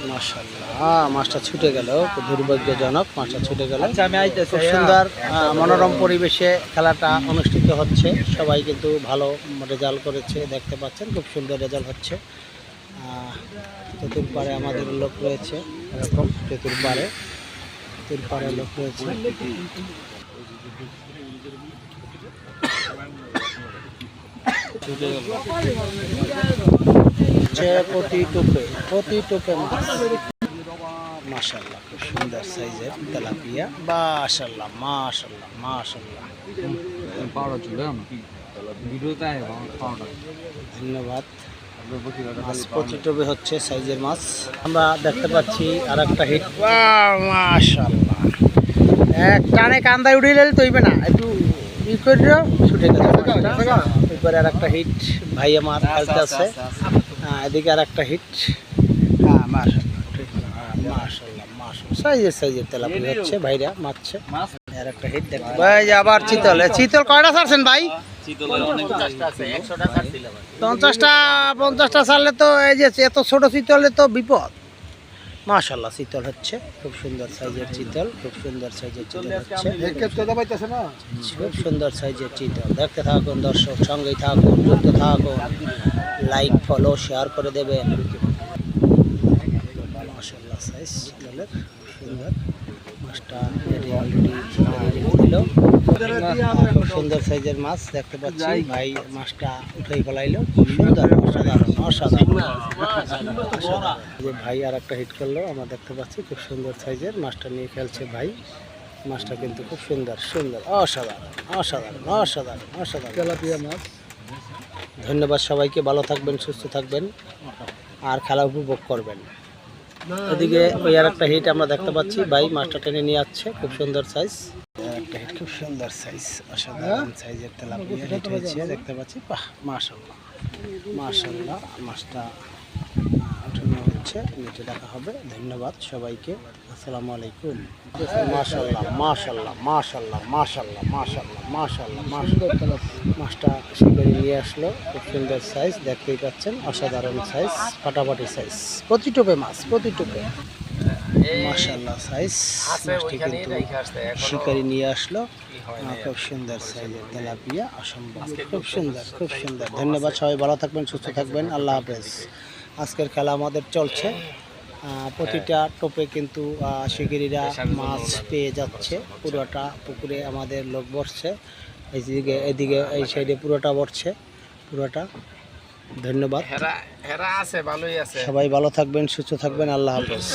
মাশাআল্লাহ, মাছটা ছুটে গেল, দুর্ভাগ্যজনক মাছটা ছুটে গেল। খুব সুন্দর মনোরম পরিবেশে খেলাটা অনুষ্ঠিত হচ্ছে, সবাই কিন্তু ভালো রেজাল্ট করেছে, দেখতে পাচ্ছেন খুব সুন্দর রেজাল্ট হচ্ছে। চতুর্পাড়ে আমাদের লোক রয়েছে, এরকম চতুর্পাড়ে লোক রয়েছে। প্রতি টোপে মাশাআল্লাহ, খুব সুন্দর সাইজের তেলাপিয়া। মাশাআল্লাহ মাশাআল্লাহ মাশাআল্লাহ, ধন্যবাদ। প্রতি টোপে হচ্ছে সাইজের মাছ। আমরা দেখতে পাচ্ছি আর একটা হিট। মাশাআল্লাহ, এক টানে কান্দায় উঠে গেলে তৈবে না, একটু ই করে ছুটে গেছে। এরপরে আর একটা হিট ভাই আমার খেলতে আছে, এদিকে আর একটা হিট। সাইজের তেলাপিয়া হচ্ছে, ভাইরা মারছে। আর একটা হিট দেখতে ভাই, আবার চিতল কয়টা ছাড়ছেন ভাই? 50টা ছাড়লে তো এই যে এত ছোট চিতলে তো বিপদ। মাশাআল্লাহ, চিতল হচ্ছে, খুব সুন্দর সাইজের চিতল, খুব সুন্দর সাইজের চিতল হচ্ছে, খুব সুন্দর সাইজের চিতল। দেখতে থাকুন দর্শক, সঙ্গেই থাকুন, যুক্ত থাকুন, লাইক ফলো শেয়ার করে দেবেন। মাশাআল্লাহ, সাইজ চিতলের সুন্দর। মাছটা খুব সুন্দর সাইজের মাছ দেখতে পাচ্ছি, ভাই মাছটা উঠেই ফেলাইলো, খুব সুন্দর, অসাধারণ। ভাই আর একটা হিট করলো, আমরা দেখতে পাচ্ছি খুব সুন্দর সাইজের মাছটা নিয়ে খেলছে ভাই। মাছটা কিন্তু খুব সুন্দর, অসাধারণ তেলাপিয়া মাছ। ধন্যবাদ সবাইকে, ভালো থাকবেন, সুস্থ থাকবেন, আর খেলা উপভোগ করবেন। এদিকে ওই আর একটা হিট আমরা দেখতে পাচ্ছি, ভাই মাছটা টেনে নিয়ে যাচ্ছে, খুব সুন্দর সাইজ একটা হিট, খুব সুন্দর সাইজ, অসাধারণ সাইজের তেলাপিয়া হিট হয়েছে দেখতে পাচ্ছি। বাহ, মাশাআল্লাহ মাশাআল্লাহ, মাছটা উঠানো হচ্ছে, নিচে রাখা হবে। ধন্যবাদ সবাইকে, আসসালামু আলাইকুম। মাশাআল্লাহ মাশাআল্লাহ মাশাআল্লাহ মাশাআল্লাহ মাশাআল্লাহ মাশাআল্লাহ মাশাআল্লাহ, মাছটা শিকারি নিয়ে আসলো, খুব সুন্দর সাইজ দেখতেই পাচ্ছেন, অসাধারণ সাইজ, ফাটাফাটি সাইজ, প্রতি টোপে মাছ, প্রতি টোপে। মাশাআল্লাহ, সাইজ মাছটি কিন্তু শিকারি নিয়ে আসলো, খুব সুন্দর সাইজের তেলাপিয়া, অসম্ভব, খুব সুন্দর। ধন্যবাদ, সবাই ভালো থাকবেন, সুস্থ থাকবেন, আল্লাহ হাফেজ। আজকের খেলা আমাদের চলছে, প্রতিটা টোপে কিন্তু শিকারিরা মাছ পেয়ে যাচ্ছে। পুরোটা পুকুরে আমাদের লোক বসছে, এদিকে এই সাইডে পুরোটা বসছে, পুরোটা। ধন্যবাদ, সবাই ভালো থাকবেন, সুস্থ থাকবেন, আল্লাহ হাফেজ।